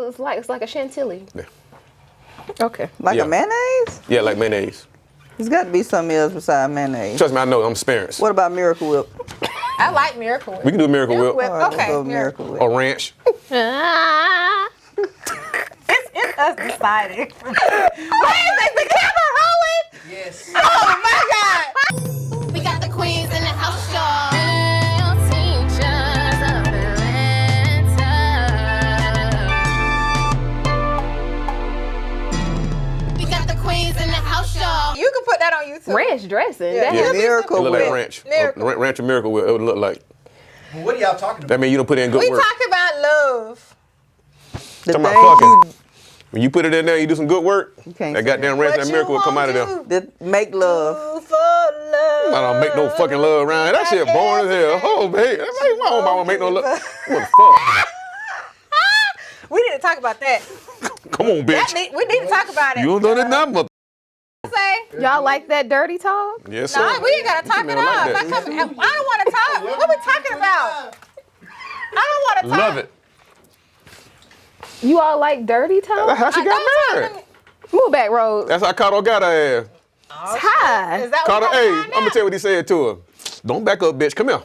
it's like? It's like a chantilly. Yeah. Okay. Like a mayonnaise? Yeah, like mayonnaise. There's got to be something else besides mayonnaise. Trust me, I know. I'm experienced. What about Miracle Whip? I like Miracle Whip. We can do Miracle Whip. All right, Okay, we'll go Miracle Whip. Or ranch. It's us deciding. Wait, is the camera rolling? Yes. Oh my God. We got the queens in the house, y'all. We got the queens in the house, y'all. You can put that on YouTube. Ranch dressing. Yeah. That Yeah. has- It Miracle look Whip. like ranch. Miracle. Ranch and Miracle Whip. It would look like. Well, what are y'all talking about? That means you don't put in good We work. talk about love. The Talking thing about you, fucking. When you put it in there, you do some good work. can't That say goddamn ranch What and you Miracle will come out of there. want the make love. do for love. I don't make no fucking love around. That shit boring as hell. Oh, baby. Why don't I make no love? What the fuck? We need to talk about that. Come on, bitch. We need to talk about it. You don't know that number. Say, Y'all like that dirty talk? Yes, sir. nah, we ain't gotta talk You it don't like off. that. I don't want to talk. What we talking about? I don't want to talk. Love it. You all like dirty talk? That's how she got Don't married. talk Move back, Rose. That's how Kato got her ass. Hi. Is that Kato, what hey, we I'm gonna tell you what he said to her. Don't back up, bitch. Come here.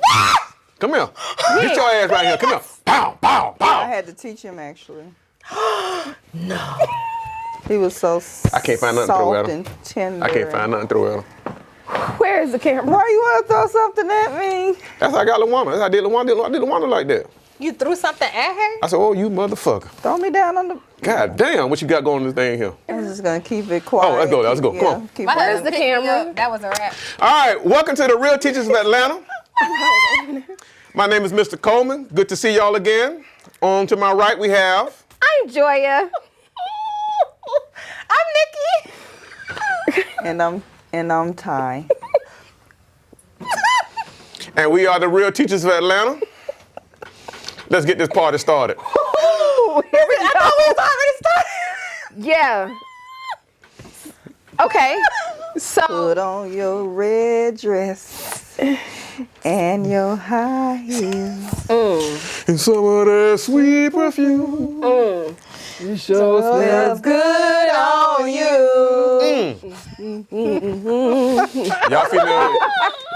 Come here. Get your ass right here. Come here. Pow, pow, I pow. had to teach him actually. No. He was so I can't find nothing to throw at soft him. and tender. I can't find nothing to throw at him. Where is the camera? Why you want to throw something at me? That's how I got LaWanda. That's how I did LaWanda. I did LaWanda like that. You threw something at her? I said, oh, you motherfucker. Throw me down on the. God damn, what you got going on this thing here? I'm just gonna keep it quiet. Oh, let's go, let's go. Come on. Keep My it husband the picked me camera? up. That was a wrap. All right, welcome to the Real Teachers of Atlanta. My name is Mr. Coleman. Good to see y'all again. On to my right, we have. I'm Joya. I'm Nikki. and I'm Ty. And we are the Real Teachers of Atlanta. Let's get this party started. Ooh, here we I thought we was already started. Yeah. Okay. So Put on your red dress and your high heels. And some of that sweet perfume. You sure smells good on you. Y'all female,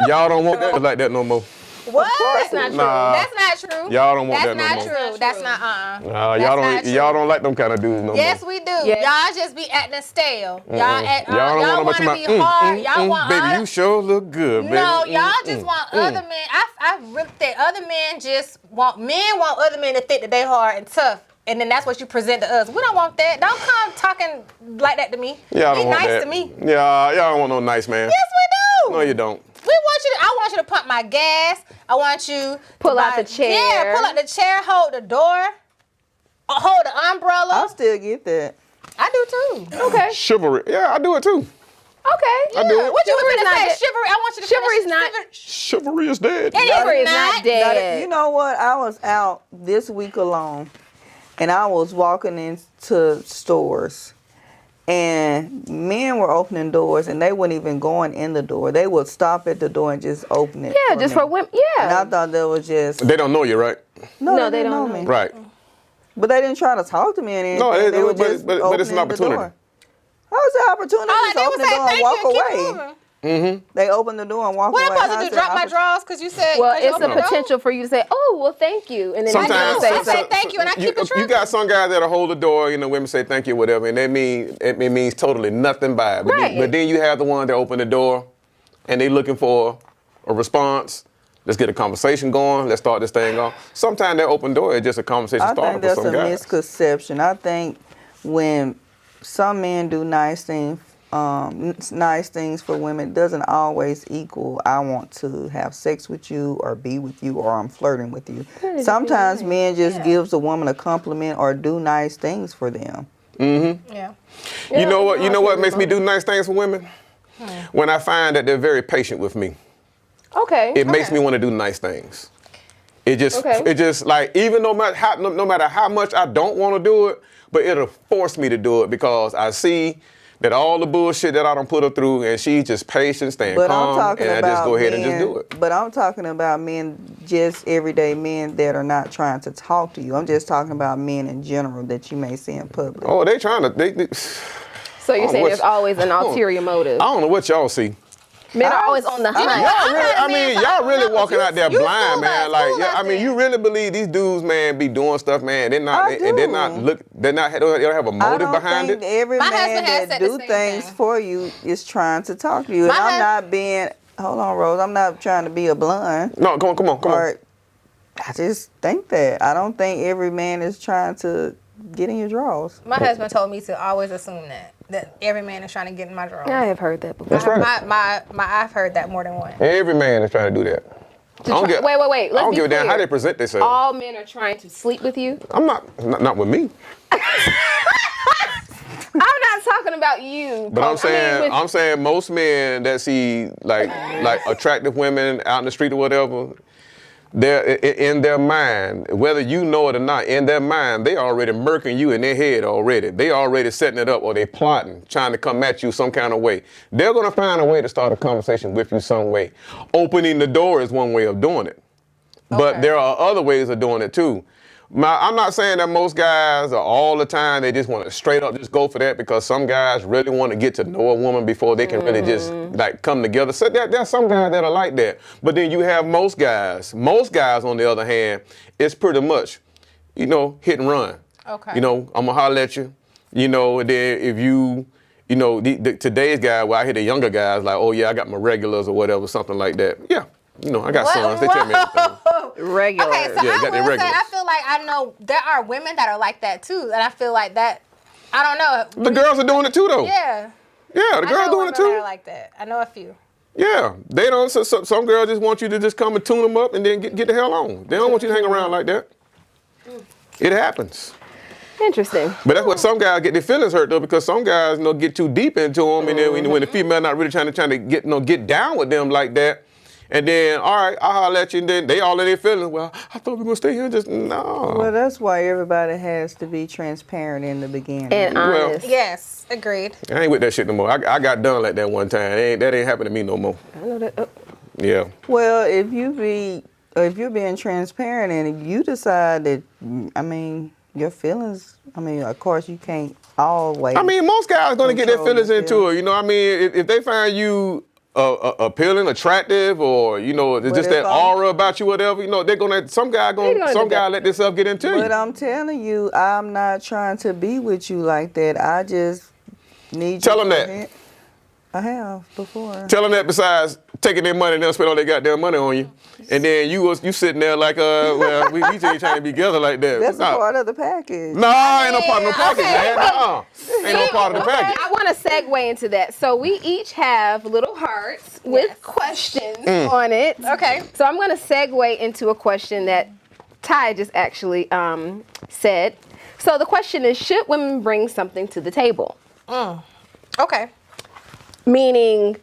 y'all don't want that like that no more. What? that's not true. Nah. That's not true. Y'all don't want That's that no not more. true. That's not Nah, That's not true. y'all don't like them kind of dudes no Yes, more. we do. Yes. Y'all just be acting stale. Y'all act. Y'all don't y'all want want no to be hard. Y'all want baby, other- you sure look good, baby. No, y'all just want other men. I ripped that. Other men just want other men to think that they hard and tough. And then that's what you present to us. We don't want that. Don't come talking like that to me. Y'all be don't want nice that. to me. Yeah, y'all don't want no nice man. Yes, we do. No, you don't. I want you to pump my gas. I want you Pull to out buy- the chair. Yeah, pull out the chair, hold the door, hold the umbrella. I'll still get that. I do too. okay. Chivalry. Yeah, I do it too. Okay. I do it. What you was Chivalry's gonna not say? dead. Chivalry. I want you to Chivalry's finish. not- Chivalry is dead. Chivalry is not Now, dead. you know what? I was out this week alone, and I was walking into stores, and men were opening doors, and they weren't even going in the door. They would stop at the door and just open it. Yeah, just me. for women. And I Yeah. thought that was just They don't know you, right? No, they didn't don't me. know. Right. But they didn't try to talk to me or anything. No, they were but just it's an opening the opportunity. door. How was the opportunity? Oh, Just they would open the say door and thank walk you. Keep away. moving. They opened the door and walk What away. am I supposed How's to do? that Drop my drawers? Because you said. Well, 'cause you it's a opened the door? potential for you to say, "Oh, well, thank you," and then Sometimes you I say say something. thank you, and I keep it you truthful. got some guys that'll hold the door, you know, women say thank you, whatever, and it means totally nothing by it. But, Right. but then you have the ones that open the door, and they looking for a response. Let's get a conversation going. Let's start this thing off. Sometimes that open door is just a conversation I starter think for that's some a guys. misconception. I think when some men do nice things for women, it doesn't always equal I want to have sex with you or be with you or I'm flirting with you. Sometimes men just gives a woman a compliment or do nice things for them. Yeah. You know what? You know what makes me do nice things for women? When I find that they're very patient with me. Okay. It makes me want to do nice things. It just like even no matter how much I don't want to do it, but it'll force me to do it because I see that all the bullshit that I done put her through, and she's just patient, staying But I'm calm, talking and I about just go ahead and men, just do it. But I'm talking about men, just everyday men that are not trying to talk to you. I'm just talking about men in general that you may see in public. Oh, they trying to. They, So you're Oh, saying what- there's always an ulterior motive. I don't know what y'all see. Men are always on the hunt. Y'all really, I mean, y'all really walking out there you blind, fool man. us, Like, fool yeah, us I mean, you then. really believe these dudes, man, be doing stuff, man. They're not, I and they're not do. look, they don't have a I motive don't behind think it. every My man husband has that said the do same things thing. for you is trying to talk to you. My And I'm hus- not being, hold on, Rose, I'm not trying to be a blunt. No, come on. Or I just think that. I don't think every man is trying to get in your drawers. My husband told me to always assume that every man is trying to get in my drawers. I have heard that before. That's right. I've heard that more than once. Every man is trying to do that. I don't give- Wait. I Let's don't be give a damn clear. how they present themselves. All men are trying to sleep with you. I'm not with me. I'm not talking about you. But Cole. I'm saying most men that see like attractive women out in the street or whatever, they're in their mind, whether you know it or not, in their mind, they already murking you in their head already. They already setting it up, or they plotting, trying to come at you some kind of way. They're gonna find a way to start a conversation with you some way. Opening the door is one way of doing it. But Okay. there are other ways of doing it too. I'm not saying that most guys are all the time, they just want to straight up just go for that, because some guys really want to get to know a woman before they can really just like come together. So there's some guys that are like that. But then you have most guys. Most guys, on the other hand, it's pretty much, hit and run. Okay. I'm going to holler at you. And then if you, today's guy, well, I hear the younger guys like, oh yeah, I got my regulars or whatever, something like that. Yeah. I got sons. They tell me everything. Regular. Okay, so Yeah, I got their will say, regulars. I feel like I know there are women that are like that too, and I feel like that. I don't know. The girls are doing it too, though. Yeah. Yeah, the I girls know doing women it too. that are like that. I know a few. Yeah, they don't. Some girls just want you to just come and tune them up and then get the hell on. They don't want you to hang around like that. It happens. Interesting. But that's what some guys get their feelings hurt though, because some guys get too deep into them, and then when the female not really trying to get down with them like that, and then all right, I'll holler at you, and then they all in their feelings. Well, I thought we were gonna stay here. Just no. Well, that's why everybody has to be transparent in the beginning. And Well- honest. Yes, agreed. I ain't with that shit no more. I got done like that one time. That ain't happening to me no more. I know that. Yeah. Well, if you're being transparent and you decide that, your feelings, of course you can't always. Most guys gonna get their Control feelings your into it. If they find you appealing, attractive, or it's just if that I'm- aura about you, whatever, they're gonna some guy let themselves get into But you. I'm telling you, I'm not trying to be with you like that. I just need Tell you them to that. hit- I have before. Tell them that besides taking their money, they'll spend all their goddamn money on you, and then you sitting there like well we just ain't trying to be together like that. That's a Nah. part of the package. Nah, ain't no part of no package, Okay. man. Nah, ain't no part of the package. I want to segue into that. So we each have little hearts with Yes. questions on it. Okay. So I'm going to segue into a question that Ty just actually said. So the question is, should women bring something to the table? Okay. Meaning,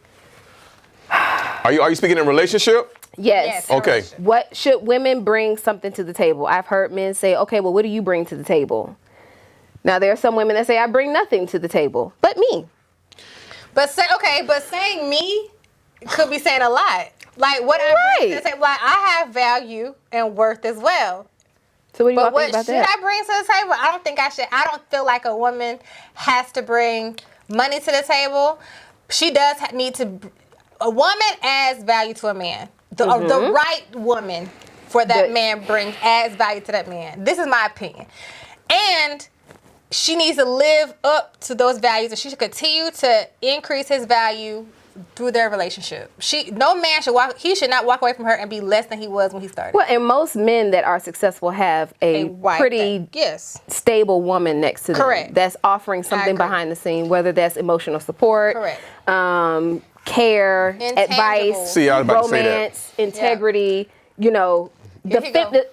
Are you speaking in relationship? yes. Yes. Okay. What should women bring something to the table? I've heard men say, okay, well, what do you bring to the table? Now, there are some women that say, I bring nothing to the table, but me. But saying me could be saying a lot. Like what I bring to the Right. table, like I have value and worth as well. So what do you all But think what about should that? I bring to the table? I don't think I should. I don't feel like a woman has to bring money to the table. She does need to. A woman adds value to a man. The right woman for that The- man adds value to that man. This is my opinion. And she needs to live up to those values, and she should continue to increase his value through their relationship. No man should not walk away from her and be less than he was when he started. Well, and most men that are successful have a wife pretty that- yes. stable woman next to them. Correct. That's offering something agree. behind the scene, whether that's emotional support, Correct. Care, Intangible. advice, See, I was about to say that. romance, integrity, Here you go.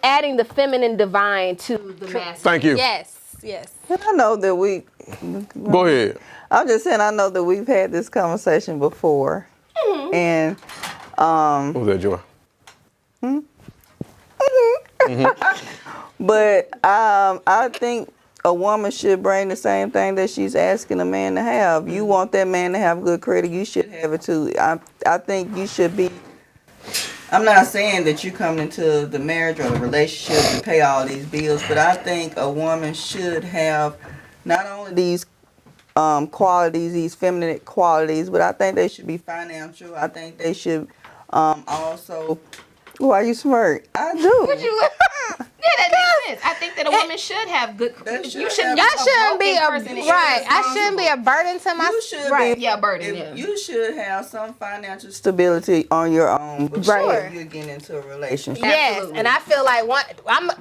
adding the feminine divine to the masculine. Thank you. Yes. I know that Go ahead. I'm just saying, I know that we've had this conversation before. And, What was that, Joy? but I think a woman should bring the same thing that she's asking a man to have. You want that man to have good credit, you should have it too. I think you should be. I'm not saying that you come into the marriage or the relationship to pay all these bills, but I think a woman should have not only these qualities, these feminine qualities, but I think they should be financial. I think they should also. Why you smirk? I do. Yeah, that makes sense. I think that a woman should have good. You shouldn't. Y'all shouldn't be a right. I responsible. shouldn't be a burden to my. You should right. be. Yeah, burden. Yeah. You should have some financial stability on your own before you get into a relationship. Yes, Absolutely. and I feel like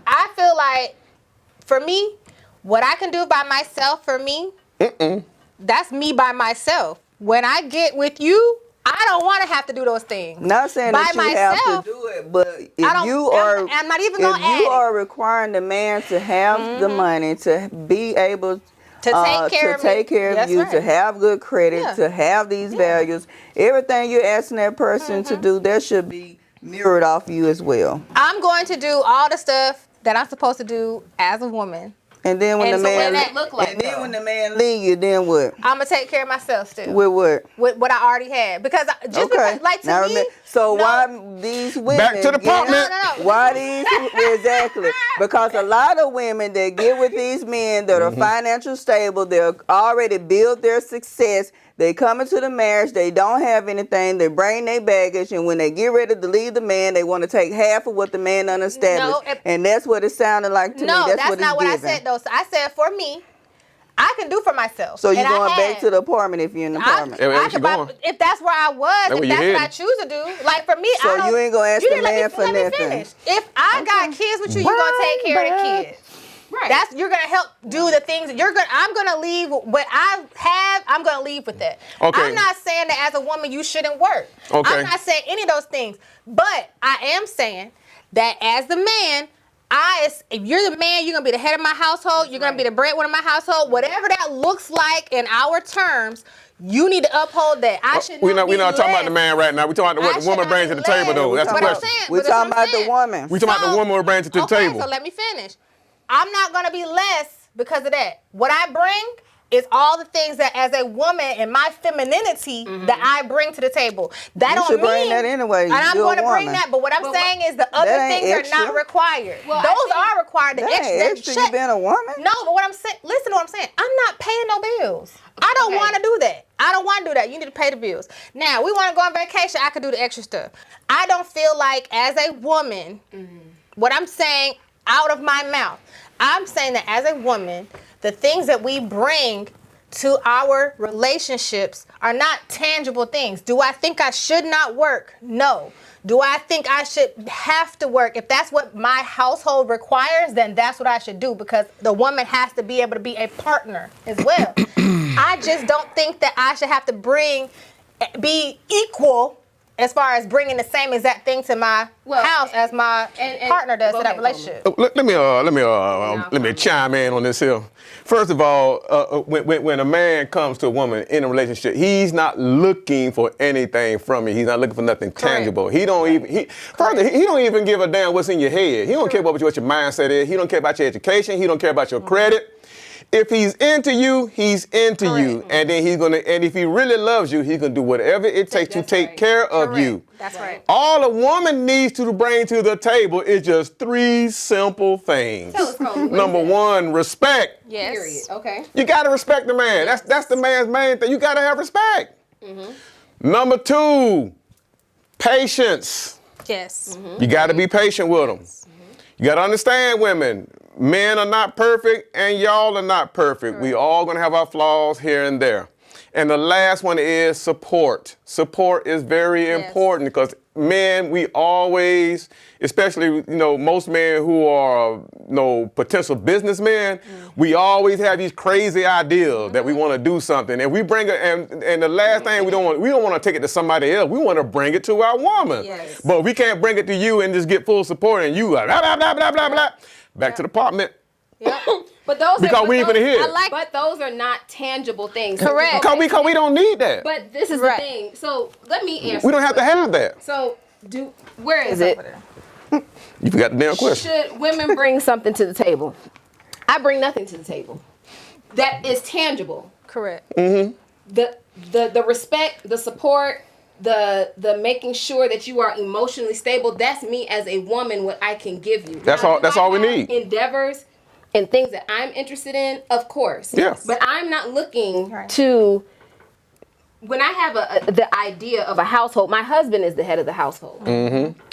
I feel like, for me, what I can do by myself, for me, that's me by myself. When I get with you, I don't want to have to do those things. Not saying by that you myself, have to do it, but if I'm not even gonna add you it. are requiring the man to have the money to be able To take care of me. take care of That's you, right. to have good credit, Yeah. to have these values, everything you're asking that person to do, that should be mirrored off you as well. I'm going to do all the stuff that I'm supposed to do as a woman. And then when And the so what man that look like, and then though? when the man leave you, then what? I'm gonna take care of myself still. With what? With what I already had, because because, like, to Now me, remember, so no. why these women Back to the get- apartment. No. Why these exactly? Because a lot of women that get with these men that are financial stable, they're already built their success. They come into the marriage, they don't have anything, they bring their baggage, and when they get ready to leave the man, they want to take half of what the man done established. No, and that's what it sounded like to me. No, that's what not it's what giving. I said though. So I said for me, I can do for myself. So you're And I going back have. to the apartment if you're in the apartment. Yeah, where I you could going? if that's where I was, That's where if you that's what I headed. choose to do. Like for me, So I don't. you ain't gonna ask you the didn't let man me- for let me nothing. finish. If I got kids with you, you're gonna take care of the kids. Right. You're gonna help do the things that I'm gonna leave what I have. I'm gonna leave with that. Okay. I'm not saying that as a woman you shouldn't work. Okay. I'm not saying any of those things. But I am saying that as the man, if you're the man, you're gonna be the head of my household. You're gonna be the breadwinner of my household. Whatever that looks like in our terms, you need to uphold that. I should. We're not not talking about the less. man right now. We're talking about what I the woman should not brings to be the table, less. though. That's the But I'm question. saying- We're but that's talking what I'm about the saying. woman. We're talking about the woman who brings it to the table. Okay, so let me finish. I'm not gonna be less because of that. What I bring is all the things that, as a woman, and my femininity that I bring to the table. That You don't should mean, bring that anyway. And I'm You're a going to bring woman. that. But what I'm saying is the other That ain't things extra. are not required. Well, Those are required. The That extra. ain't extra, you being a woman. No, but what I'm saying, listen to what I'm saying. I'm not paying no bills. I don't Okay. want to do that. I don't want to do that. You need to pay the bills. Now, we want to go on vacation. I could do the extra stuff. I don't feel like, as a woman, what I'm saying out of my mouth, I'm saying that as a woman, the things that we bring to our relationships are not tangible things. Do I think I should not work? No. Do I think I should have to work? If that's what my household requires, then that's what I should do, because the woman has to be able to be a partner as well. I just don't think that I should have to be equal as far as bringing the same exact thing to my house as my partner does to that relationship. Let me chime in on this here. First of all, when a man comes to a woman in a relationship, he's not looking for anything from you. He's not looking for nothing tangible. He don't even give a damn what's in your head. He don't care about what your mindset is. He don't care about your education. He don't care about your credit. If he's into you, he's into you. And then and if he really loves you, he's gonna do whatever it takes to take care of you. That's right. All a woman needs to bring to the table is just 3 simple things. Tell us, Coleman, what Number is that? 1, respect. Yes. Period. Okay. You gotta respect the man. That's the man's main thing. You gotta have respect. Number 2, patience. Yes. You gotta be patient with them. You gotta understand, women. Men are not perfect, and y'all are not perfect. We all gonna have our flaws here and there. And the last one is support. Support is very important, because men, we always, especially, most men who are, potential businessmen, we always have these crazy ideas that we want to do something. And we bring it, and the last thing we don't want to take it to somebody else. We want to bring it to our woman. Yes. But we can't bring it to you and just get full support and you blah, blah, blah, blah, blah, blah. Back to the apartment. But those Because we ain't finna hear. But those are not tangible things. Correct. Because we don't need that. But this is Right. the thing. So let me answer. We don't have to have that. So where is it? You forgot the damn question. Should women bring something to the table? I bring nothing to the table. That is tangible. Correct. The respect, the support, the making sure that you are emotionally stable, that's me as a woman, what I can give you. That's Now, all. That's do I all we have need. Endeavors and things that I'm interested in, of course. Yeah. But I'm not looking Right. to. When I have the idea of a household, my husband is the head of the household.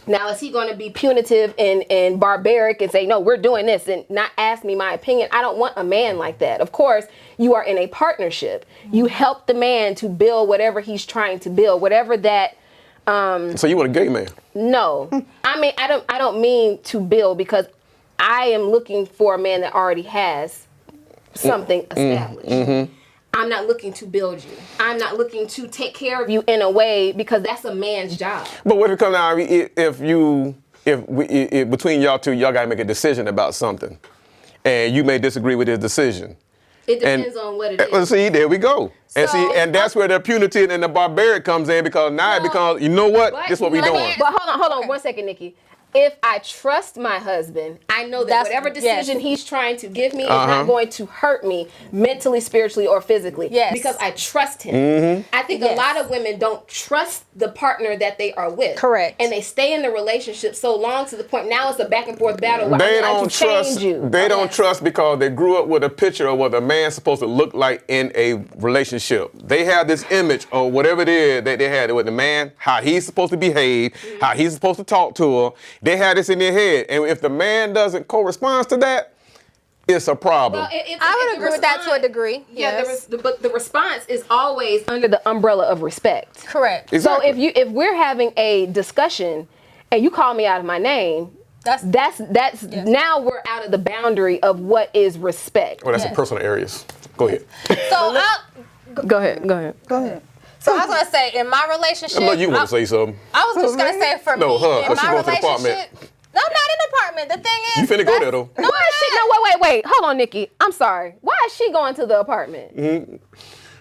Now, is he going to be punitive and barbaric and say, no, we're doing this and not ask me my opinion? I don't want a man like that. Of course, you are in a partnership. You help the man to build whatever he's trying to build, whatever that. So you want a gay man? No, I mean, I don't mean to build, because I am looking for a man that already has something established. I'm not looking to build you. I'm not looking to take care of you in a way, because that's a man's job. But what if it comes down, if between y'all two, y'all gotta make a decision about something, and you may disagree with his decision. It depends on what it is. See, there we go. And So- and that's where the punitive and the barbaric comes in, because now it becomes, you know what? This is what we But- doing. But hold on 1 second, Nikki. If I trust my husband, I know that That's- whatever decision yes. he's trying to give me is not going to hurt me mentally, spiritually, or physically. Yes. Because I trust him. I think a Yes. lot of women don't trust the partner that they are with. Correct. And they stay in the relationship so long to the point now it's a back and forth battle where They I don't can trust. change you. They don't Yes. trust because they grew up with a picture of what a man's supposed to look like in a relationship. They have this image or whatever it is that they had with the man, how he's supposed to behave, how he's supposed to talk to her. They had this in their head, and if the man doesn't correspond to that, it's a problem. Well, I would agree with that to a degree. Yeah, Yes. but the response is always under the umbrella of respect. Correct. Exactly. So if we're having a discussion and you call me out of my name, that's now we're out of the boundary of what is respect. Well, that's Yeah. in personal areas. Go ahead. So Go ahead. Go ahead. So I was gonna say, in my relationship, I know you want to say something. I was just gonna say for No, me, her, in 'cause she my going to the apartment. relationship. No, I'm not in the apartment. The thing is, You finna go there though. No, why is she? No, wait. Hold on, Nikki. I'm sorry. Why is she going to the apartment?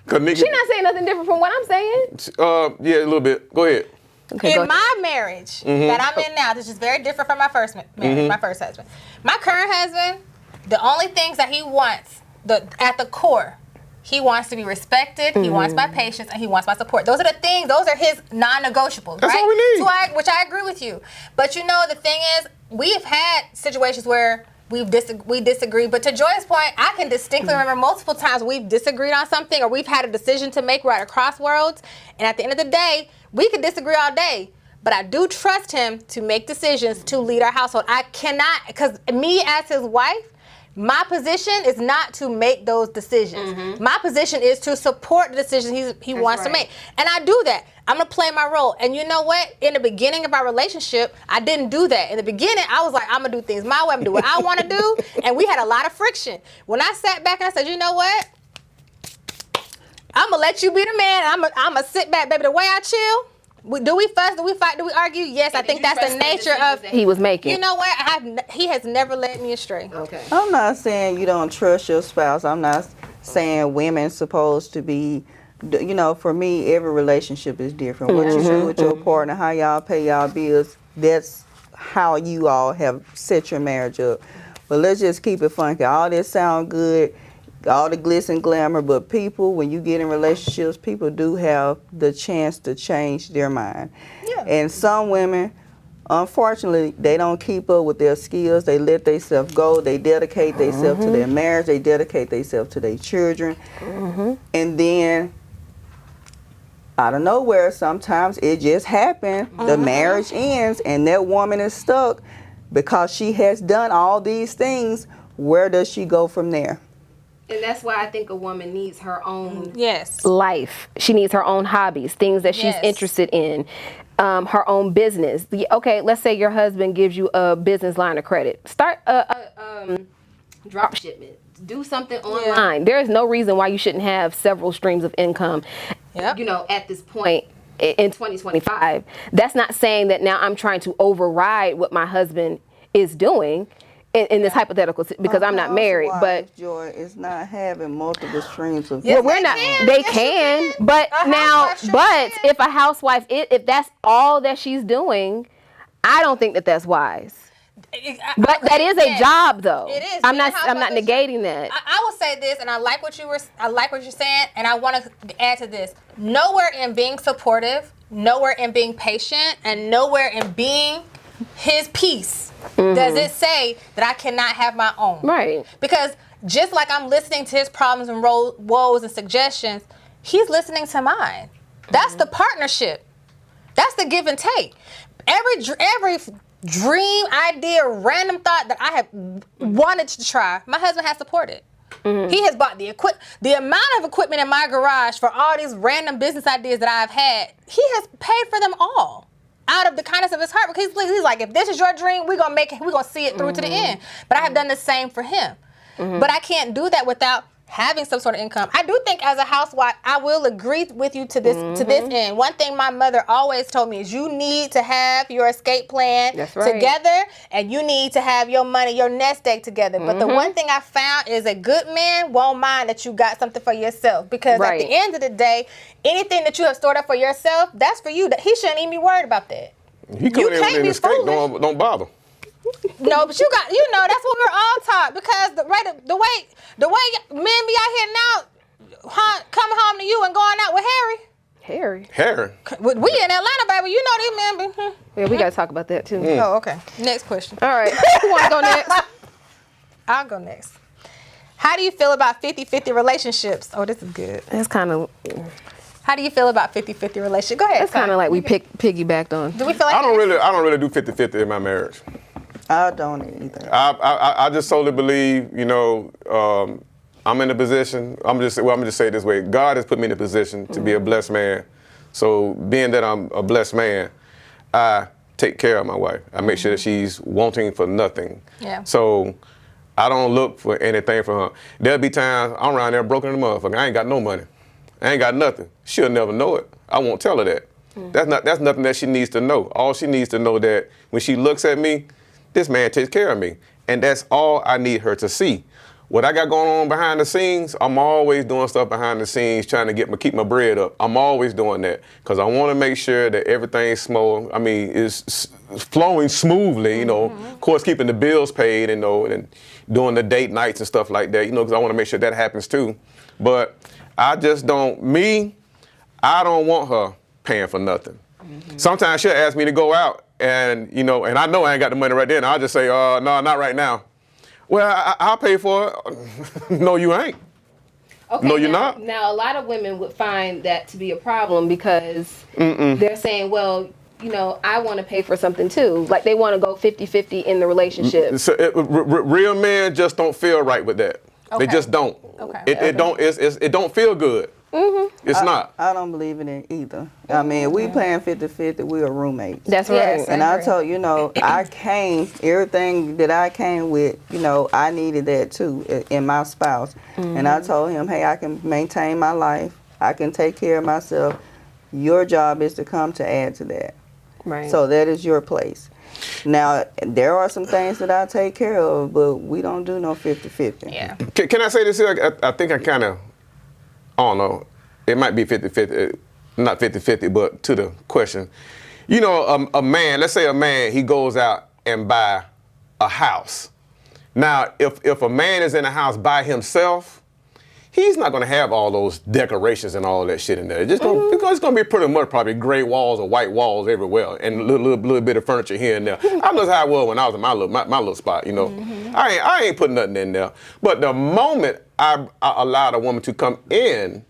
Cause nigga, She's not saying nothing different from what I'm saying. yeah, a little bit. Go ahead. Okay, go in ahead. my marriage that I'm in now, this is very different from my first marriage, my first husband. My current husband, the only things that he wants, at the core, he wants to be respected, he wants my patience, and he wants my support. Those are the things, those are his non-negotiables, That's right? all we need. So which I agree with you. But you know, the thing is, we've had situations where we disagree, but to Joy's point, I can distinctly remember multiple times we've disagreed on something, or we've had a decision to make. We're at a crossroads, and at the end of the day, we could disagree all day, but I do trust him to make decisions to lead our household. I cannot, because me as his wife, my position is not to make those decisions. My position is to support the decisions he wants to make. And I do that. I'm going to play my role. And you know what? In the beginning of our relationship, I didn't do that. In the beginning, I was like, I'm going to do things my way. I'm going to do what I want to do. And we had a lot of friction. When I sat back and I said, you know what? I'm going to let you be the man. I'm going to sit back, baby. The way I chill, do we fuss? Do we fight? Do we argue? Yes, I think that's the nature of he was making. You know what? He has never led me astray. Okay. I'm not saying you don't trust your spouse. I'm not saying women's supposed to be, you know, for me, every relationship is different. What you do with your partner, how y'all pay y'all bills, that's how you all have set your marriage up. But let's just keep it funky. All this sound good, all the glitz and glamour, but people, when you get in relationships, people do have the chance to change their mind. Yeah. And some women, unfortunately, they don't keep up with their skills. They let themselves go. They dedicate themselves to their marriage. They dedicate themselves to their children. And then, out of nowhere, sometimes it just happens. The marriage ends, and that woman is stuck because she has done all these things. Where does she go from there? And that's why I think a woman needs her own Yes. life. She needs her own hobbies, things that she's Yes. interested in, her own business. Okay, let's say your husband gives you a business line of credit. Start a drop shipment. Do something online. There is no reason why you shouldn't have several streams of income, Yep. you know, at this point in 2025. That's not saying that now I'm trying to override what my husband is doing in this hypothetical, because I'm not married, but Joy is not having multiple streams of well, we're not. can. They Yes, you can, can. but A now, housewife sure but can. if a housewife, if that's all that she's doing, I don't think that that's wise. But that is a job, though. It is. I'm Being a not housewife is- negating that. I will say this, and I like what you're saying, and I want to add to this. Nowhere in being supportive, nowhere in being patient, and nowhere in being his peace does it say that I cannot have my own. Right. Because just like I'm listening to his problems and woes and suggestions, he's listening to mine. That's the partnership. That's the give and take. Every dream, idea, random thought that I have wanted to try, my husband has supported. He has bought the amount of equipment in my garage for all these random business ideas that I've had. He has paid for them all out of the kindness of his heart, because he's like, if this is your dream, we're gonna see it through to the end. But I have done the same for him. But I can't do that without having some sort of income. I do think as a housewife, I will agree with you to this end. One thing my mother always told me is you need to have your escape plan together, and you need to have your money, your nest egg together. But the one thing I found is a good man won't mind that you got something for yourself, because at the end of the day, anything that you have stored up for yourself, that's for you. He shouldn't even be worried about that. He coming in with an escape, don't bother. No, but that's what we're all taught, because the way men be out here now, coming home to you and going out with Harry. We in Atlanta, baby. You know these men be. Yeah, we got to talk about that too. Oh, okay. Next question. All right. Who want to go next? I'll go next. How do you feel about 50-50 relationships? Oh, this is good. That's kind of. How do you feel about 50-50 relationships? Go ahead. That's kind of like we piggybacked on. Do we feel like I don't really do 50-50 in my marriage. I don't either. I just solely believe, I'm in a position. I'm just say it this way. God has put me in a position to be a blessed man. So being that I'm a blessed man, I take care of my wife. I make sure that she's wanting for nothing. Yeah. So I don't look for anything from her. There'll be times I'm around there broken in the motherfucker. I ain't got no money. I ain't got nothing. She'll never know it. I won't tell her that. That's nothing that she needs to know. All she needs to know that when she looks at me, this man takes care of me. And that's all I need her to see. What I got going on behind the scenes, I'm always doing stuff behind the scenes, trying to keep my bread up. I'm always doing that because I want to make sure that everything's small. I mean, is flowing smoothly, Of course, keeping the bills paid, and doing the date nights and stuff like that, because I want to make sure that happens too. But I just don't, I don't want her paying for nothing. Sometimes she'll ask me to go out, and and I know I ain't got the money right there, and I'll just say, no, not right now. Well, I'll pay for it. No, you ain't. Okay, no, you're not. Now, a lot of women would find that to be a problem because they're saying, well, I want to pay for something too. Like they want to go 50-50 in the relationship. So real men just don't feel right with that. Okay. They just don't. Okay. It don't feel good. It's not. I don't believe in it either. I mean, we playing 50-50, we are roommates. That's right. Yes, And I told everything that I came with, I needed that too in my spouse. And I told him, hey, I can maintain my life. I can take care of myself. Your job is to come to add to that. Right. So that is your place. Now, there are some things that I take care of, but we don't do no 50-50. Yeah. Can I say this here? I think I kind of, I don't know, it might be 50-50, not 50-50, but to the question. A man, let's say a man, he goes out and buy a house. Now, if a man is in a house by himself, he's not going to have all those decorations and all that shit in there. It's going to be pretty much probably gray walls or white walls everywhere and a little bit of furniture here and there. I know how it was when I was in my little spot, I ain't putting nothing in there. But the moment I allowed a woman to come in,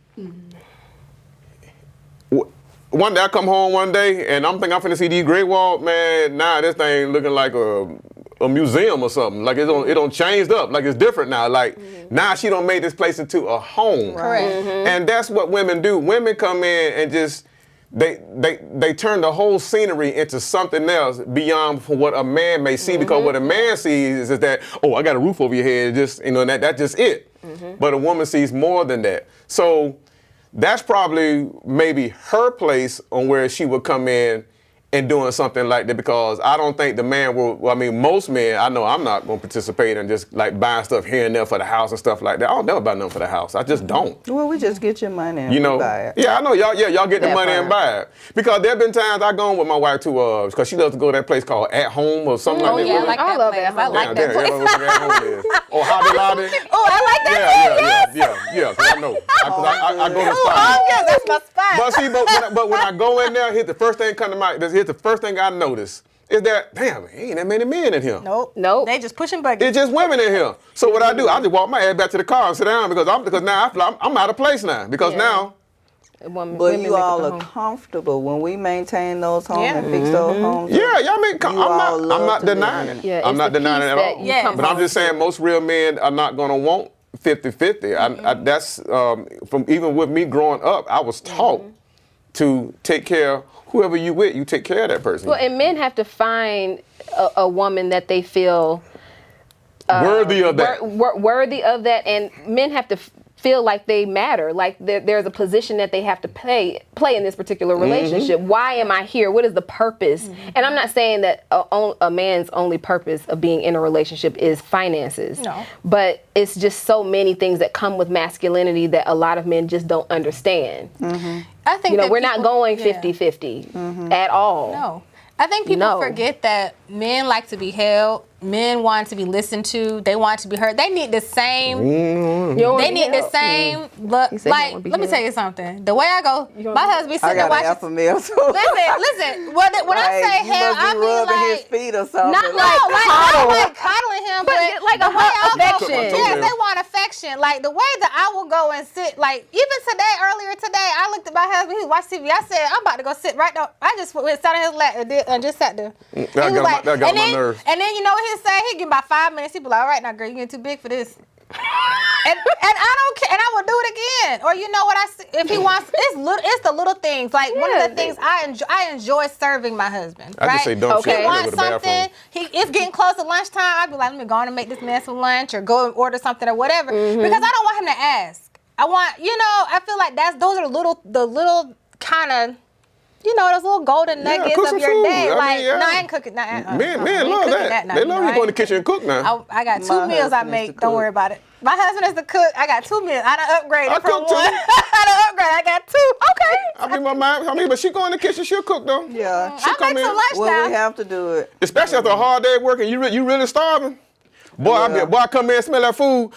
one day I come home one day and I'm thinking I'm finna see these gray walls, man. Nah, this thing looking like a museum or something. Like it don't changed up. Like it's different now. Like now she don't make this place into a home. Correct. And that's what women do. Women come in and just they turn the whole scenery into something else beyond what a man may see. Because what a man sees is that, oh, I got a roof over your head. Just that's just it. But a woman sees more than that. So that's probably maybe her place on where she would come in in doing something like that, because I don't think the man will. Well, I mean, most men, I know I'm not going to participate in just like buying stuff here and there for the house and stuff like that. I don't never buy nothing for the house. I just don't. Well, we just get your money and You know, we buy it. yeah, I know y'all. Yeah, y'all get the That money and buy it, because there have been times I gone with my wife to because she loves to go to that place called At Home or something Oh like that. yeah, I like I that love place. that. I like that Yeah, place. yeah, what At Home is. Or Hobby Lobby. Oh, I like that. Yeah. Cause I know. I go to Oh, spots. yes, that's my spot. But see, but when I go in there, here's the first thing come to mind. Here's the first thing I notice is that, damn, ain't that many men in here. Nope. They just pushing buttons. It's just women in here. So what I do, I just walk my ass back to the car and sit down, because now I feel I'm out of place now, because now. But you all are comfortable when we maintain those homes and fix those homes. Yeah, y'all mean, I'm all not love to denying live it. Yeah, I'm it's not the denying it peace at all. that you come But I'm home just saying most real men are not going to want 50-50. That's from even with me growing up, I was taught to take care of whoever you with. You take care of that person. Well, and men have to find a woman that they feel worthy of that. worthy of that, and men have to feel like they matter, like there's a position that they have to play in this particular relationship. Why am I here? What is the purpose? And I'm not saying that a man's only purpose of being in a relationship is finances. No. But it's just so many things that come with masculinity that a lot of men just don't understand. I think we're not going 50-50 at all. No. I think people forget that men like to be held. Men want to be listened to. They want to be heard. They need the same. They need the same. Look, like, let me tell you something. The way I go, my husband be sitting there watching. Alpha male too. Listen. When I say hell, I mean like his feet or something. Not like coddling him, but like the a way I go, affection. yes, they want affection. Like the way that I will go and sit, like even earlier today, I looked at my husband. He watched TV. I said, I'm about to go sit right now. I just went sat on his lap and just sat there. That got on my nerves. And then you know what he'll say? He'll give about 5 minutes. He'll be like, all right now, girl, you getting too big for this. and I don't care, and I will do it again. Or you know what if he wants, it's the little things. Like one of the things I enjoy serving my husband. I just say don't He wants something. It's getting close to lunchtime. I'd be like, let me go on and make this man some lunch, or go and order something or whatever. Because I don't want him to ask. I want, I feel like those are the little kind of. Those little golden nuggets of your day. I ain't cooking. Men love that. They love you go in the kitchen and cook now. I got 2 meals I make. Don't worry about it. My husband is the cook. I got 2 meals. I done upgraded from one. I got 2. Okay. But she go in the kitchen. She'll cook though. Yeah. I make some lunch Well, we have to do it. Especially after a hard day working. You really starving. Boy, I come in and smell that food.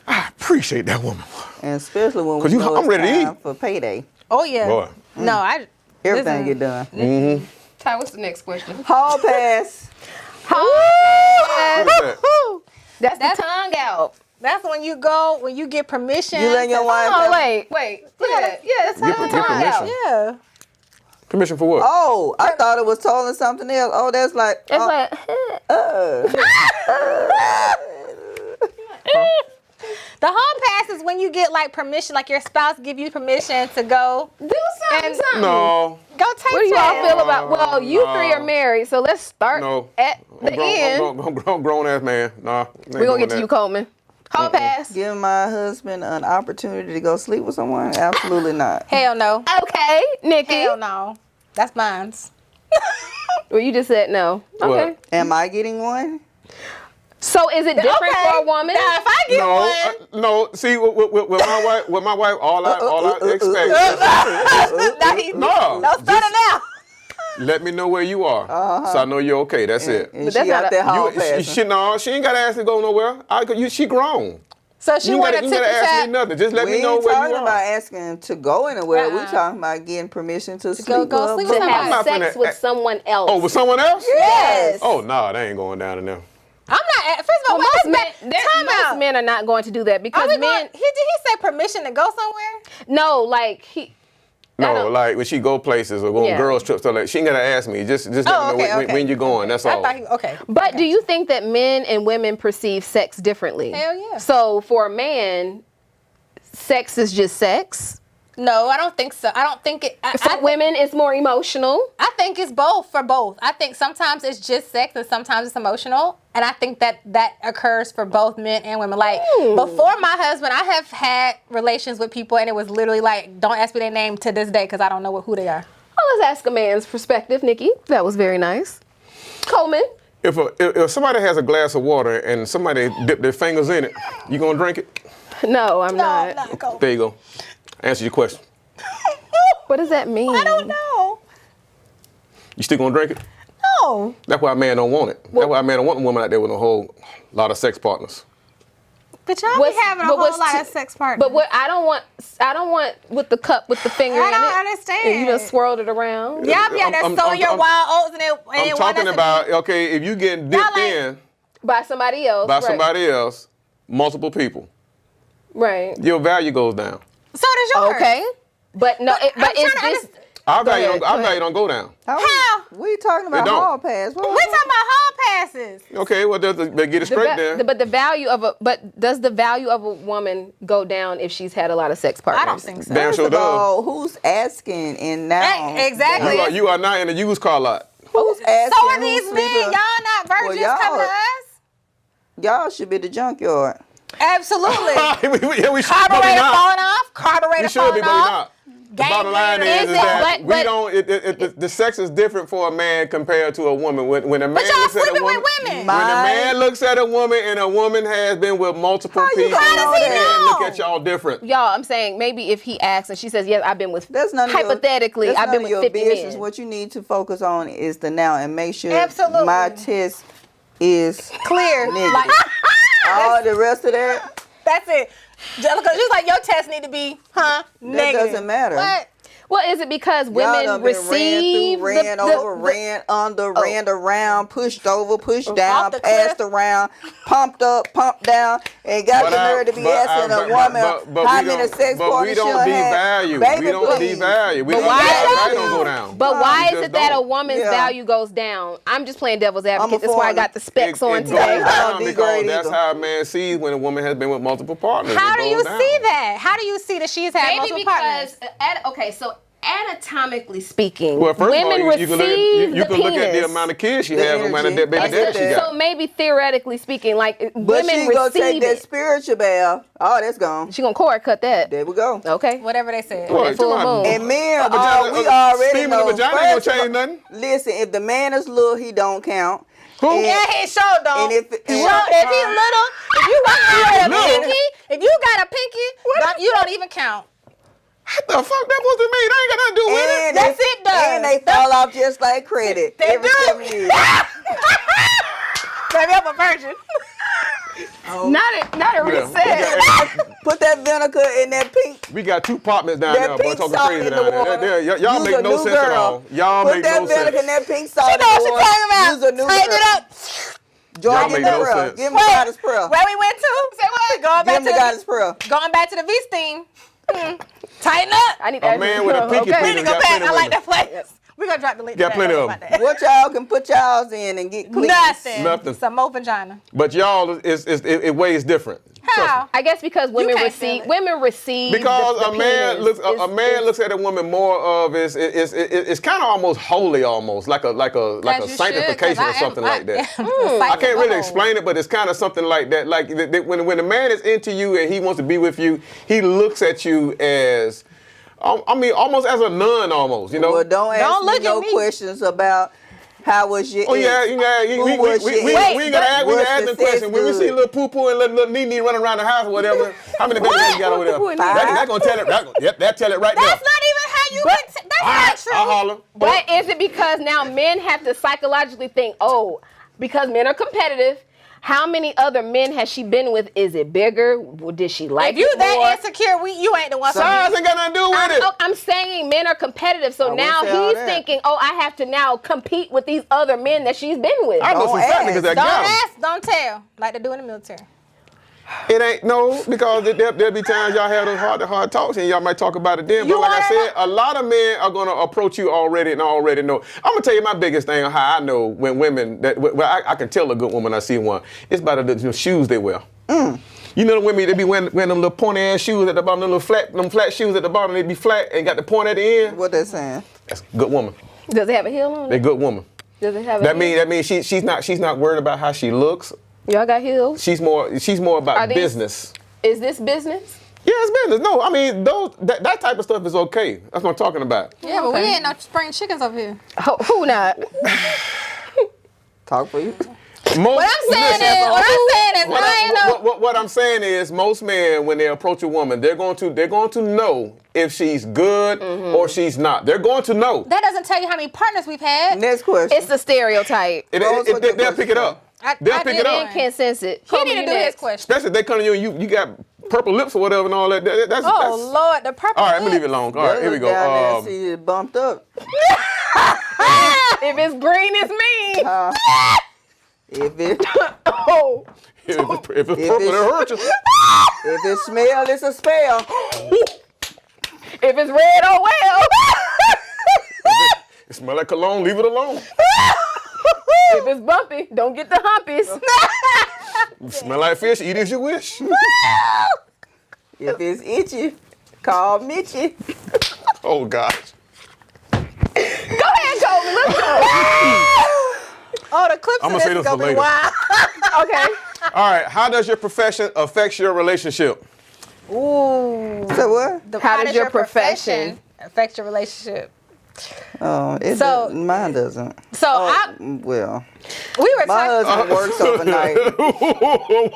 I appreciate that woman. And especially when we know I'm ready to time eat for payday. Oh yeah. Boy. No, Everything get done. Ty, what's the next question? Hall pass. What is that? That's the tongue out. That's when you get permission. You letting your wife? Oh wait. Yeah, that's Get tongue permission. out. Yeah. Permission for what? Oh, I thought it was totally something else. Oh, that's like. It's like. The home pass is when you get like permission, like your spouse give you permission to go Do something. No. Go take What do you all it. feel about? Well, you three are married, so let's start No. at the end. Grown ass man. Nah. We're gonna get to you, Coleman. Hall pass. Give my husband an opportunity to go sleep with someone? Absolutely not. Hell no. Okay, Nikki. Hell no. That's mine's. Well, you just said no. Okay. What? Am I getting one? So is it different for a woman? Now, if I get one. No. See, with my wife, all I expect. No. Don't start it now. Let me know where you are, so I know you're okay. That's it. And But that's she out not there hall She passing. she ain't gotta ask to go nowhere. She grown. So she You want to ain't tip gotta ask tap. me nothing. Just let We me know ain't where talking you about are. asking to go anywhere. We talking about getting permission to sleep go with sleep with To her. somebody. have I'm not sex finna- with someone else. Oh, with someone else? Yes. Oh, no, they ain't going down in there. I'm not. First of all, Well, wait a minute. Time most out. men are not going to do that because Did men. he say permission to go somewhere? No, like he. I No, don't- like when she go places or go on Yeah. girls trips, stuff like she ain't gotta ask me. Just let me know when you're going. That's all. Okay. But do you think that men and women perceive sex differently? Hell yeah. So for a man, sex is just sex. No, I don't think so. I don't think it. For women, it's more emotional. I think it's both for both. I think sometimes it's just sex and sometimes it's emotional. And I think that occurs for both men and women. Like before my husband, I have had relations with people and it was literally like, don't ask me their name to this day because I don't know who they are. Well, let's ask a man's perspective, Nikki. That was very nice. Coleman. If somebody has a glass of water and somebody dip their fingers in it, you gonna drink it? No, I'm No, not. not Coleman. There you go. Answer your question. What does that mean? I don't know. You still gonna drink it? No. That's why a man don't want it. That's why a man don't want a woman out there with a whole lot of sex partners. But y'all be What's- having a but whole what's lot t- of sex partners. But what I don't want with the cup with the finger I in don't it. understand. And you just swirled it around. Y'all be out there sowing your wild oats and it I'm want talking us to about, okay, if you getting dipped Y'all like- in By somebody else. by right. somebody else, multiple people, Right. your value goes down. So does yours. Okay. But no, I'm but is trying to this Our Go value, ahead, our go value ahead. don't go down. How? We talking about don't. hall pass. What We're talking about hall passes. Okay, well, they get it straight there. but the value of does the value of a woman go down if she's had a lot of sex partners? I don't think so. Damn First sure of does. all, who's asking and now? Exactly. You are not in a used car lot. Who's asking? So are who's these men. sleeping? Y'all not virgins Well, coming to us? Y'all should be the junkyard. Absolutely. Yeah, we should, but we Carburetor not. falling off. Carburetor We should falling be, but we off. not. The Gang bottom line leader. is that But- we don't. The sex is different for a man compared to a woman. When a man But y'all looks at a sleeping with woman, women. when a man looks at a woman and a woman has been with multiple How you people, gonna know that? man look at y'all different. Y'all, I'm saying maybe if he asks and she says, yes, I've been with, That's none of hypothetically, your, that's I've been none with of your 50 business. men. What you need to focus on is the now and make sure Absolutely. my test is Clear. negative. Like, All the rest of that, that's it. Jellica, just like your test need to be, that negative. doesn't matter. What? Well, is it because Y'all women done been receive ran over, ran under, ran around, pushed over, pushed down, Off the passed cliff. around, pumped up, pumped down, and got the nerve to be asking a woman how many sex But we partners she'll don't have. devalue. Baby, We don't please. devalue. We But don't why- value don't go down. But why We is just it that a don't. woman's Yeah. value goes down? I'm just playing devil's I'm a advocate. That's why I foreigner. got the specs on It goes today. I don't down degrade because that's either. how a man sees when a woman has been with multiple partners. How It do goes you down. see that? How do you see that she's had Maybe multiple partners? because, so anatomically speaking, Well, first women of all, you can look at receive you the can look at the penis. amount of kids she The has, amount of energy. baby daddy she So got. maybe theoretically speaking, like But women she gonna take receive that it. spiritual bath. Oh, that's gone. She gonna cord cut that. There we go. Okay. Whatever they said. What, full come on. moon. And men, vagina- we already steam in the know. vagina ain't first gonna of change all- nothing. Listen, if the man is little, he don't count. Who? And- Yeah, he sure don't. And if- Sure, and- if he little, if you got a Little? pinky, if you got a pinky, you don't even count. What the fuck that supposed to mean? That ain't got nothing to do with it. And Yes, they, it does. And they fall off just like credit They every do. 7 years. Baby, I'm a virgin. Not a reset. Put that vinegar in that pink. We got two apartments down That there, boy, pink talking salt crazy in down the there. water. Y'all Use make a no new sense at girl. all. Y'all Put make that no vinegar in sense. that pink salt You in know the what she's water. talking about. Use a new Tighten girl. it up. Join Y'all the make no prayer. sense. Give him the goddess prayer. Where we went to? Say what? Going Give back him the to goddess prayer. going back to the V steam. Tighten up. I need A man with a pinky okay. penis Go got back. plenty I of like women. that place. We're gonna drop the link. Got to that. plenty Don't of worry them. about that. What y'all can put y'all's in and get clean. Nothing. Nothing. Some more vagina. But y'all, it weighs different. How? I guess because women can't feel receive Because the a man penis. a man looks at a woman more of it's kind of almost holy, almost like a As you sanctification should, or 'cause something I like that. am I can't really explain it, but it's kind of something like that. Like when a man is into you and he wants to be with you, he looks at you as, I mean, almost as a nun, almost. You know. Well, don't ask Don't me look no at me. questions about how was your Oh ex? yeah, Who we was your ex? ain't gotta ask, we Was gotta ask the them sex questions. When we good? see little poo poo and little nee nee running around the house or whatever, how many babies you got over there? Poo-poo and That gonna tell it. Yep, that tell it right there. That's not even how you would. That's All right, not true. I'll holler. But is it because now men have to psychologically think, oh, because men are competitive, how many other men has she been with? Is it bigger? Did she like If you it more? that insecure, you ain't the one. Size ain't got nothing to do with it. I'm saying men are competitive, so I now would say all he's that. thinking, oh, I have to now compete with these other men that she's been with. I know some Don't fat ask. niggas that Don't got 'em. ask, don't tell, like they do in the military. It ain't no, because there'll be times y'all have those heart talks and y'all might talk about it then. But You like I wanna said, a lot of men are gonna approach you already and already know. I'm gonna tell you my biggest thing on how I know when women I can tell a good woman I see one. It's by the shoes they wear. You know the women, they be wearing them little pointy ass shoes at the bottom, them flat shoes at the bottom, they be flat and got the point at the end. What they saying? That's a good woman. Does it have a heel on They it? good woman. Does it have a That heel? means she's not worried about how she looks. Y'all got heels? She's more Are about these- business. Is this business? Yeah, it's business. No, I mean that type of stuff is okay. That's what I'm talking about. Yeah, but we ain't no spring chickens over here. Who not? Talk for you. What I'm saying is, what I'm saying is, most men when they approach a woman, they're going to know if she's good or she's not. They're going to know. that doesn't tell you how many partners we've had. Next question. It's the stereotype. They'll pick it up. They'll pick it Men up. can't sense it. He Coleman, need to you do his next. question. Especially if they come to you and you got purple lips or whatever and all that. That's Lord, the purple. all right, let me leave it alone. All right, here we go. Down there, see it bumped up. If it's green, it's me. If it Oh. if it's purple, it hurts you. if it smell, it's a spell. If it's red, oh well. It smell like cologne, leave it alone. If it's bumpy, don't get the humpies. Smell like fish, eat as you wish. If it's itchy, call Mitchie. Oh gosh. Go ahead, Coleman. Let's go. Oh, the clips I'm of gonna say this is this for gonna be later. wild. Okay. All right, how does your profession affect your relationship? Ooh. So what? How does your profession affect your relationship? Oh, So- mine doesn't. So Well, we were my talking. husband works overnight,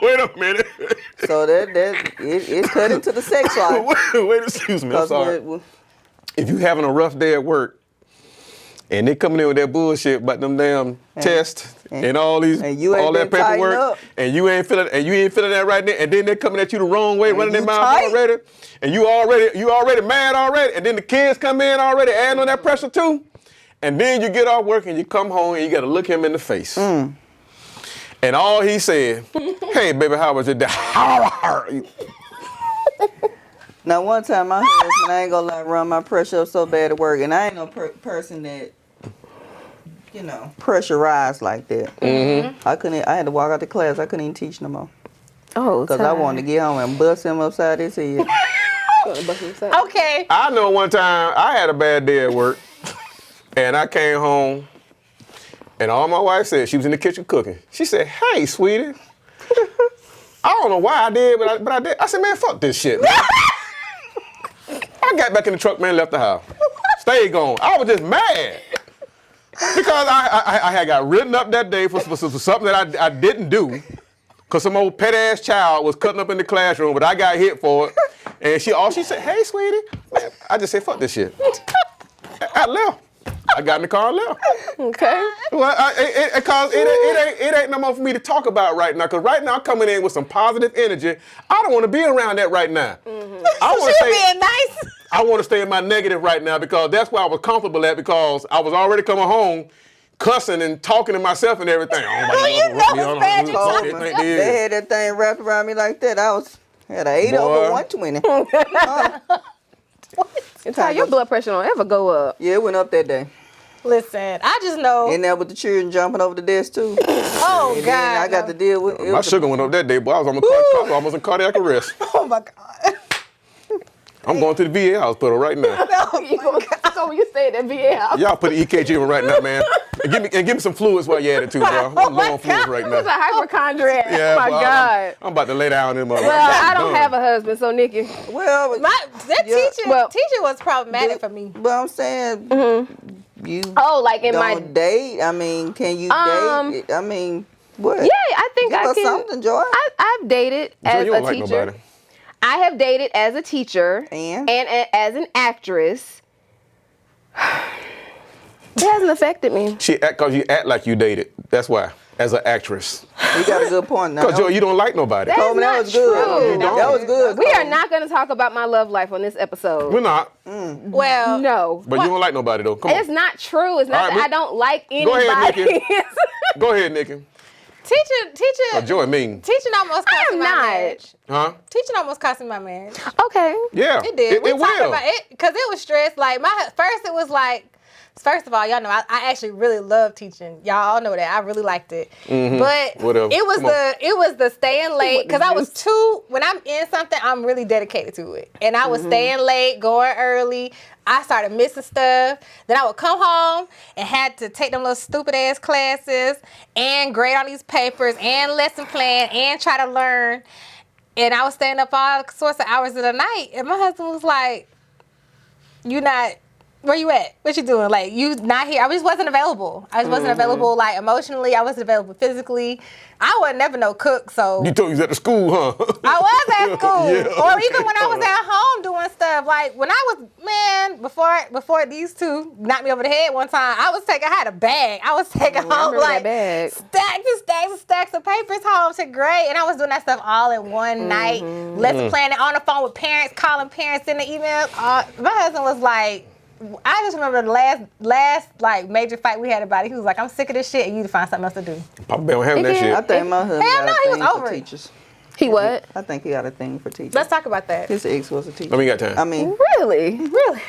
Wait a minute. so it cut into the sex life. Wait, excuse me. I'm 'Cause sorry. If you having a rough day at work and they coming in with that bullshit about them damn tests and all these and you ain't all that been tightened paperwork up. and you ain't feeling that right there, and then they're coming at you the wrong way, running their you mouth tight. already, and you already mad already, and then the kids come in already adding on that pressure too. And then you get off work and you come home and you gotta look him in the face. And all he said, "Hey baby, how was your day?" Now, one time my husband, I ain't gonna lie, run my pressure up so bad at work, and I ain't no person that, pressurized like that. I had to walk out the class. I couldn't even teach no more. Oh, Because I wanted to get home and bust him upside his head. Okay. I know one time I had a bad day at work, and I came home, and all my wife said, she was in the kitchen cooking. She said, "Hey, sweetie." I don't know why I did, but I did. I said, "Man, fuck this shit, man." I got back in the truck, man, left the house. Stayed gone. I was just mad. Because I had got written up that day for something that I didn't do. Because some old pet-ass child was cutting up in the classroom, but I got hit for it. And she said, "Hey, sweetie." Man, I just said, "Fuck this shit." I left. I got in the car and left. Okay. Well, because it ain't no more for me to talk about right now. Because right now I'm coming in with some positive energy. I don't want to be around that right now. I want to Being nice. I want to stay in my negative right now because that's where I was comfortable at because I was already coming home cussing and talking to myself and everything. it's bad you talk to They had that thing wrapped around me like that. I had an 8 over 120. Ty, your blood pressure don't ever go up. Yeah, it went up that day. Listen, I just know. In there with the children jumping over the desk too. Oh And God. then I got to deal with it. My sugar went up that day, boy. I was almost in cardiac arrest. Oh my God. I'm going to the VA hospital right now. So when you stay at that VA house. Y'all put the EKG in right now, man. And give me some fluids while you at it too, bro. I'm low on fluids right He was a now. hypochondriac. Yeah, Oh my boy, God. I'm about to lay down in my. Well, I don't have a husband, so Nikki. Well, Teaching was problematic for me. but I'm saying you Oh, like in my. don't date. I mean, can you date? I mean, what? Yeah, I think Give I us can. something, Joy. I've dated as you a don't like teacher. nobody. I have dated as a teacher And? as an actress. It hasn't affected me. Because you act like you dated. That's why. As an actress. You got a good point now. Because you don't like nobody. That is Coleman, that not was good. true. You don't. That was good. We are not going to talk about my love life on this episode. We're not. Well, No. But you don't like nobody though. Come on. It's not true. It's not All right, that I don't like Go anybody. ahead, Nikki. Go ahead, Nikki. teaching, Joy mean. teaching almost cost am me my not. marriage. Huh? Teaching almost cost me my marriage. Okay. Yeah. It did. We It talked will. about it because it was stress. Like it was like. First of all, y'all know I actually really love teaching. Y'all all know that I really liked it. But Whatever. it was Come on. it was the staying late because I was when I'm in something, I'm really dedicated to it. And I was staying late, going early. I started missing stuff. Then I would come home and had to take them little stupid ass classes and grade on these papers and lesson plan and try to learn. And I was staying up all sorts of hours of the night. And my husband was like, you not, where you at? What you doing? Like, you not here. I just wasn't available. I just wasn't available, like, emotionally. I wasn't available physically. I would never no cook, so. You told you was at the school, huh? I was at school. Yeah, Or okay. even when I was at home doing stuff. Like, when I was, man, before these two knocked me over the head one time, I had a bag. I was taking home, remember like, that bag. stacks and stacks and stacks of papers home to grade. And I was doing that stuff all in one night. Lesson planning, on the phone with parents, calling parents, sending emails. My husband was like, I just remember the last like major fight we had about it. He was like, "I'm sick of this shit, and you need to find something else to do." Papa don't have that I shit. think my husband Hell got no, a he was thing over for it. teachers. He what? I think he got a thing for teachers. Let's talk about that. His ex was a teacher. I mean, you got time. I mean, Really? Really?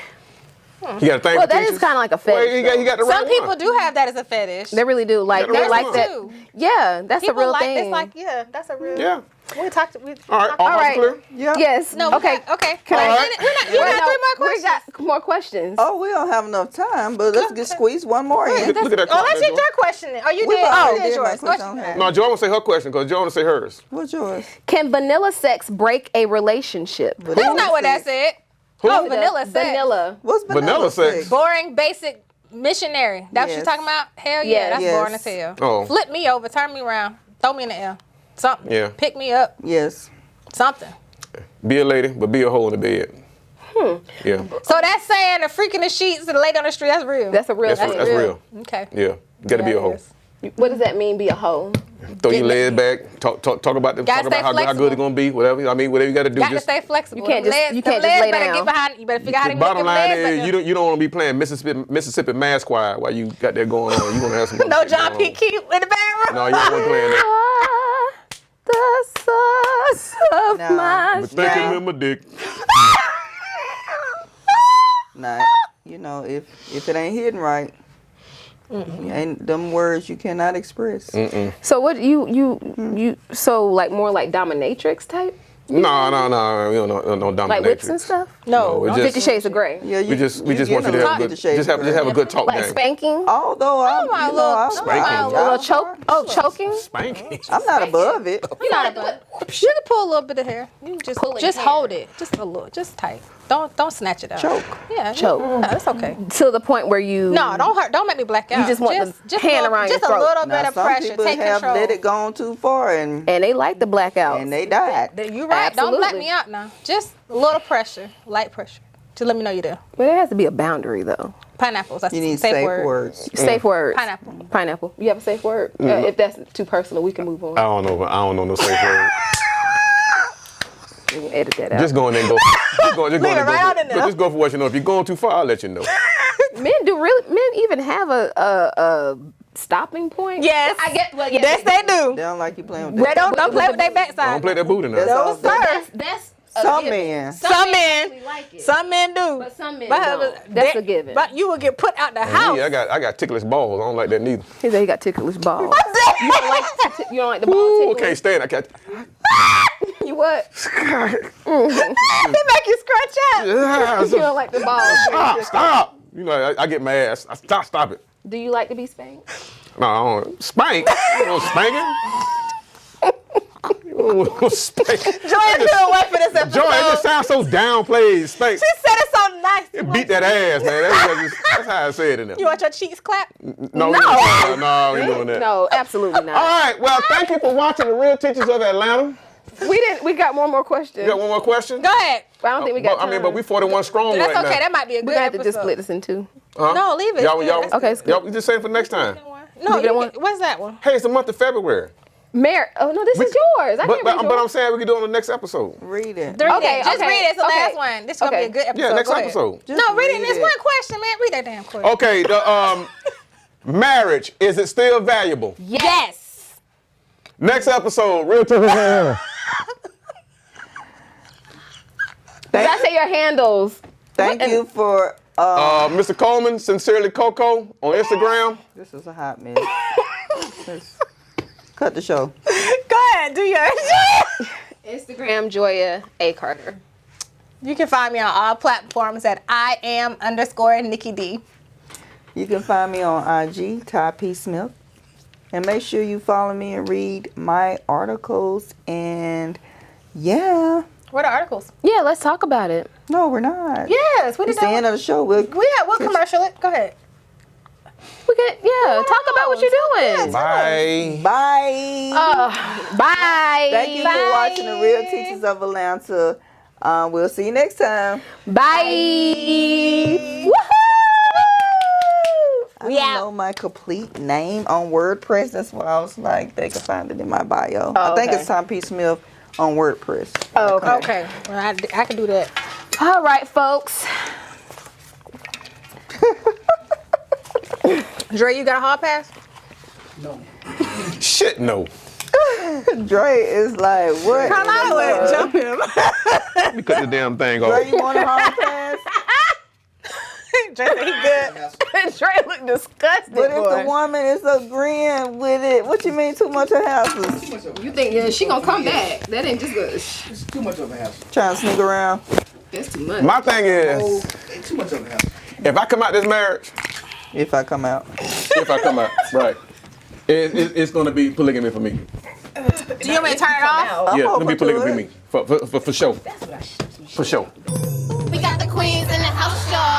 He got a thing Well, for that teachers? is kind of like a Well, fetish. he got the Some right people one. do have that as a fetish. They really do. Like Yeah, they the like rest that. do. Yeah, that's People a real like thing. it's like, yeah, that's a real. Yeah. We talked. All right, talked- all All right. clear? yeah. Yes. No. Okay. Okay. Can All I? right. You Well, got no, 3 more questions. We got more questions. Oh, we don't have enough time, but let's get squeezed one more in. Look at that Oh, clock let's there, get your question. Oh, you We did. already You did did my yours. question. What you No, Joe want to say her question because Joe want to say hers. What's yours? Can vanilla sex break a relationship? That's not what that said. Who? Oh, vanilla sex. Vanilla. What's Vanilla sex. Boring, basic, missionary. That's what Yes. you're talking about? Hell yeah, Yes. that's Yes. boring as hell. Oh. Flip me over, turn me around, throw me in the air. Something. Yeah. Pick me up. Yes. Something. Be a lady, but be a hole in the bed. Yeah. So that's saying the freak in the sheets and the lady on the street, that's real. That's a real That's thing. real. Okay. Yeah. You got to be a That hoe. is. What does that mean? Be a hoe? Throw your legs back. Talk about them. Gotta Talk about stay how flexible. good it's gonna be. Whatever. I mean, whatever you got to do. Got to Just stay flexible. You can't Them just- legs, you them can't just legs lay better down. get behind. You better figure out how the to get bottom them line legs. is back you don't want to be playing Mississippi Mass Choir while you got that going on. You want to have some. up. No other shit John going P. on. Keith in the bedroom. No, you don't want to play that. The source of No. my But thinking with my dick. Now, you know, if it ain't hidden right, ain't them words you cannot express. So what you so like more like dominatrix type? No. We don't know dominatrix. Like whips and stuff? No, we don't just- 50 Shades of Grey. Yeah, We just want you to have a good, shades. just have a good talk Like game. spanking? Although I'm, my you know, little- I'm, Spanking. A little choke? Oh, choking? Spanking. I'm not above it. You not above. You can pull a little bit of hair. You just Pulling just hair. hold it, just a little, just tight. Don't snatch it out. Choke. Yeah, Choke. No, that's okay. To the point where you No, don't hurt. Don't make me black out. just want the hand a little, around your just throat. a little Now, bit of some pressure. people Take have control. let it go on too far and and they like the blackouts. they died. You right. Don't black Absolutely. me out now. Just a little pressure, light pressure. Just let me know you're there. But there has to be a boundary though. Pineapples. That's You need a safe word. words. Safe words. Pineapple. Pineapple. You have a safe word? If that's too personal, we can move on. I don't know no safe word. We can edit that out. Just go in there and go. Just go Leave it and go. right out in there. Just go for what you know. If you're going too far, I'll let you know. Men even have a stopping point? Yes. I get well, yeah, Yes, they do. They don't like you playing with They that. don't play with their backside. Don't play that booty now. That's all. That's a Some given. men. Some men. actually like it. Some men do. But some men My don't. husband- That's they- a given. But you will get put out the house. Yeah, I got ticklish balls. I don't like that neither. He said he got ticklish balls. You don't like the ball Ooh, tickle? can't stand. I can't. You what? They make you scratch out. You don't like the balls. Stop. You know, I get my ass. Stop it. Do you like to be spanked? No, I don't. Spank. You know spanking? You don't spank. Joy couldn't wait for this episode. Joy, it just sounds so downplayed. Spank. She said it so nice. It beat that ass, man. That's how I say it in there. You want your cheeks clapped? No, we ain't doing that. No, absolutely All not. right. Well, thank you for watching The Real Teachers of Atlanta. We got one more question. You got one more question? Go ahead. But I don't think we got time. but we 41 strong That's right okay. now. That might be a We're good gonna have to episode. just split this in two. Huh? No, leave it. Y'all, That's Okay, it's good. y'all, we just saying for next time. No, Leave it at one. what's that one? Hey, it's the month of February. Oh no, this is yours. I But can't read I'm yours. saying we can do it on the next episode. Read it. Okay, Just okay, read it. It's the okay. last one. This is going to be a good episode. Yeah, next Go ahead. episode. Just No, read it. read It's it. one question, man. Read that damn question. Okay, the marriage, is it still valuable? Yes. Next episode, Real Teachers of Atlanta. Did I say your handles? Thank you for. Mr. Coleman, Sincerely Coco on Instagram. This is a hot mess. Let's cut the show. Go ahead. Do yours. Instagram Joya A Carter. You can find me on all platforms at @IAM_Nikki D. You can find me on IG, Ty P. Smith. And make sure you follow me and read my articles and Yeah. What are articles? Yeah, let's talk about it. No, we're not. Yes, we did It's the end that. of the show. We'll We'll commercial it. Go ahead. We can, talk about what you're doing. Bye. Bye. Bye. Thank you for watching The Real Teachers of Atlanta. We'll see you next time. Bye. Woohoo! I don't know my complete name on WordPress. That's why I was like, they can find it in my bio. I think it's Tom P. Smith on WordPress. Oh, okay. Okay. Well, I can do that. All right, folks. Dre, you got a hall pass? No. Shit, no. Dre is like, what? Carlisle would jump him. Let me cut the damn thing Dre, off. you want a hall pass? Dre said he good. Dre look disgusted. But if the woman is agreeing with it, what you mean too much of houses? Too much of a You hassle. think she gonna come back? That ain't just good. It's too much of a hassle. Trying to sneak around. That's too much. My thing is, It's too much of a hassle. if I come out this marriage, If I come out. if I come out, right, it's gonna be polygamy for me. Do you want me to turn it off? Yeah, it's gonna be open to polygamy it. for me. For sure. For sure. We got the queens in the house, y'all.